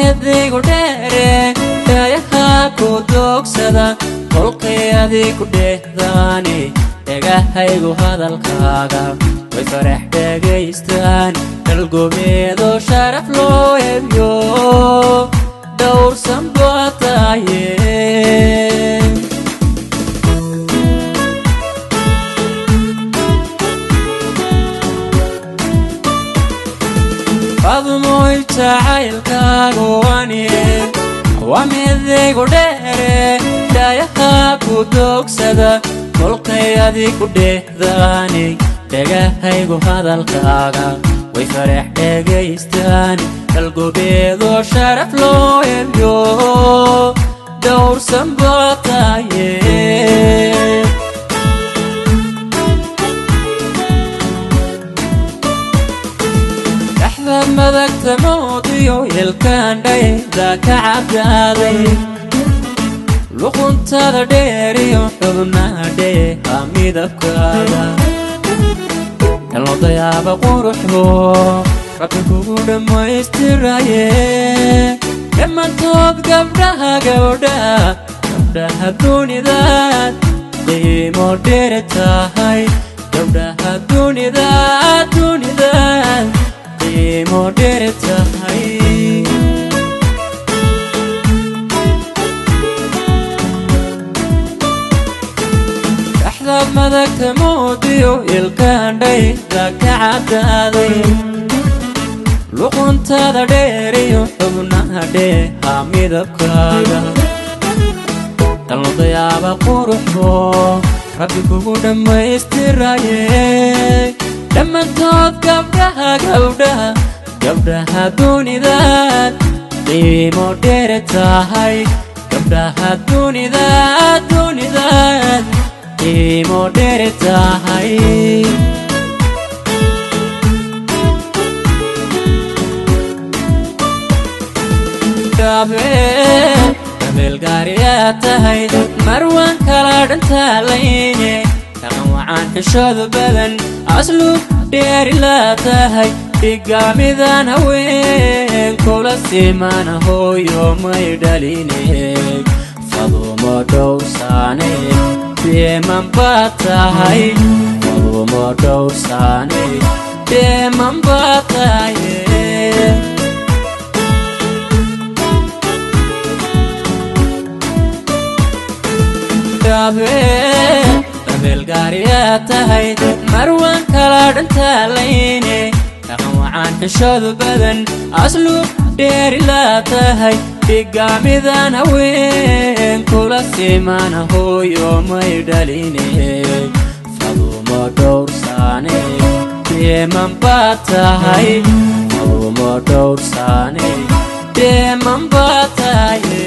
midaygu dheere dhayaha ku doogsada kolkay adigu dheehdaani dhegahaygu hadalkaaga way farax dhegaystaan dalgobeedo sharaf loo hebyo dhowrsan baa tahaye fadmoy jacaylkaagu aniye waa midaygu dheere dhayaha ku doogsada kolkay adigu dheehdaani dhegahaygu hadalkaaga way farax dhegaystaan dalgobeedo sharaf loo hebyo dhowrsan baa tahaye dhaxda madagta moodiyo yelkaan dhayda ka cabdaaday luquntada dheeriyo xubnaha dheeha midabkaada dhaloodayaaba quruxdo rabbi kugu dhammaystiraye dhammaantood gabdhaha dunidaad qiimo dheeri tahay gabdhaha dunidaad qiimo dheeri tahay madagta moodiyo ilkaan dhayda ka cabdaaday luquntada dheeriyo xubnaha dheeha midabkaaga dhaloodayaaba quruxdo rabbi kugu dhammaystiraye dhammaantood gabdhaha dunidaad qiimo dheeri tahay gabdhaha dunidaad qiimo dheeri tahay dabeelgaariyaa tahay marwaan kala dhantaalayne dhaqan wacaan xishoodu badan asluub dheeri laa tahay dhigaamidan haween kula simana hooyo may dhaline fadumo dhowrsaane deeman baa tahay fadumo dhowrsaane deeman baa tahaye dabeelgaariyaa tahay marwaan kala dhantaalayne dhaqan wacaan xishoodu badan asluub dheeri laa tahay dhigaamidan haween kula simana hooyo may dhaline fadumo dhowrsaane deeman baa tahay fadumo dhowrsaane deeman baa tahaye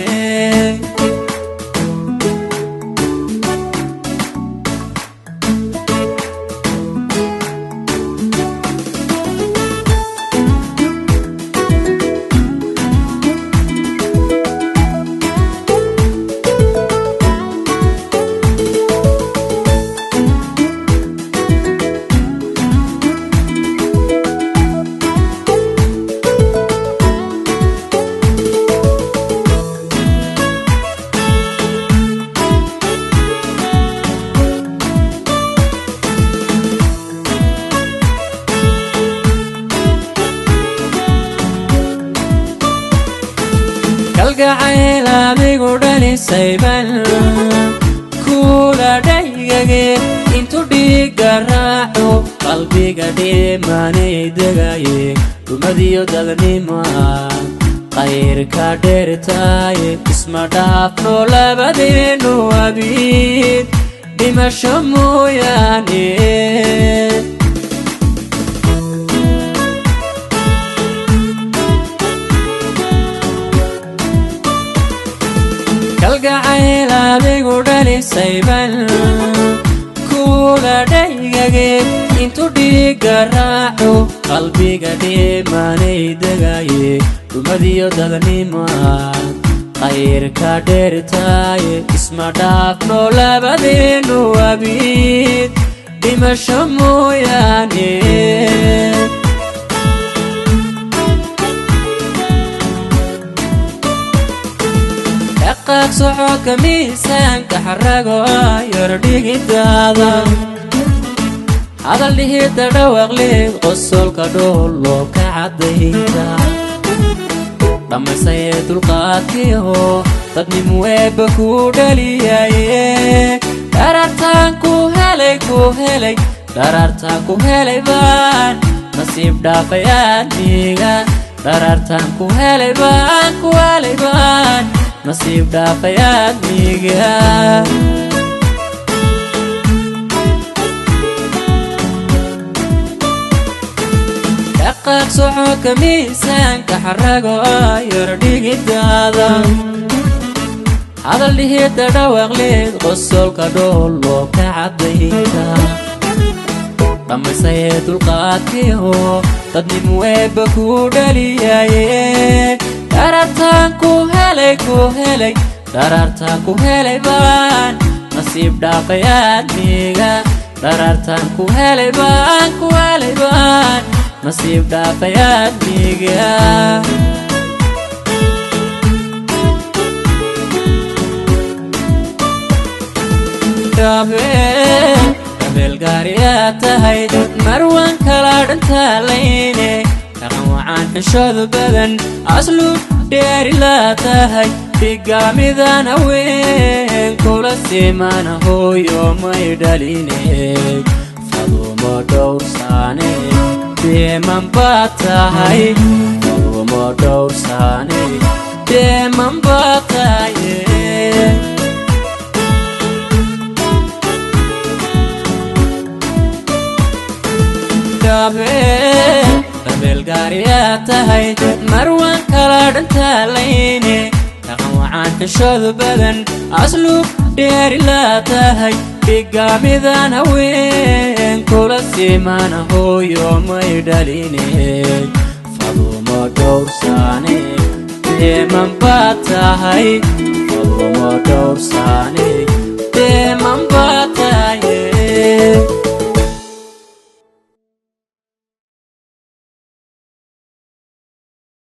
kalgacayl adigu dhalisayban kula dhaygage intu dhiiga raaco qalbiga dhimanay degaye dumadiyo dadnima qayrka dheertaaye isma dhaafno labadeenu abiid dhimasho mooyaane kalgacayl adigu dhalisayban kula dhaygage intu dhiiga raaco qalbiga dhimanay degaye dumadiyo dadnima qayrka dheertaaye isma dhaafno labadeenu abiid dhimasho mooyaane dhaqaaq socodka miisaanka xarago yardhigidaada hadal dhihida dhawaaqleed qosolka dhoolo ka caddayda dhammaysayee dulqaadkiiho dadnimu eebba ku dhaliyaye dharartaan ku helay dharartaan ku helay baan nasiib dhaafay aadmiga dharartaan ku helay baan nasiib dhaafay aadmiga dhaqaaq socodka miisaanka xarago yardhigidaada hadal dhihida dhawaaqleed qosolka dhoolo ka caddayda dhammaysayee dulqaadkiiho dadnimu eebba ku dhaliyaye dharartaan ku helay dharartaan ku helay baan nasiib dhaafay aadmiga dharartaan ku helay baan nasiib dhaafay aadmiga habeel gaariyaa tahay marwan kala dhantaalayne dhaqan wacaan xishoodu badan asluub dheeri laa tahay dhigaamidan haween kula simana hooyo may dhaline fadumo dhowrsaane deeman baa tahay fadumo dhowrsaane deeman baa tahaye habeel gaariyaa tahay marwan kala dhantaalayne dhaqan wacaan xishoodu badan asluub dheeri laa tahay dhigaamidan haween kula simana hooyo may dhaline fadumo dhowrsaane deeman baa tahay fadumo dhowrsaane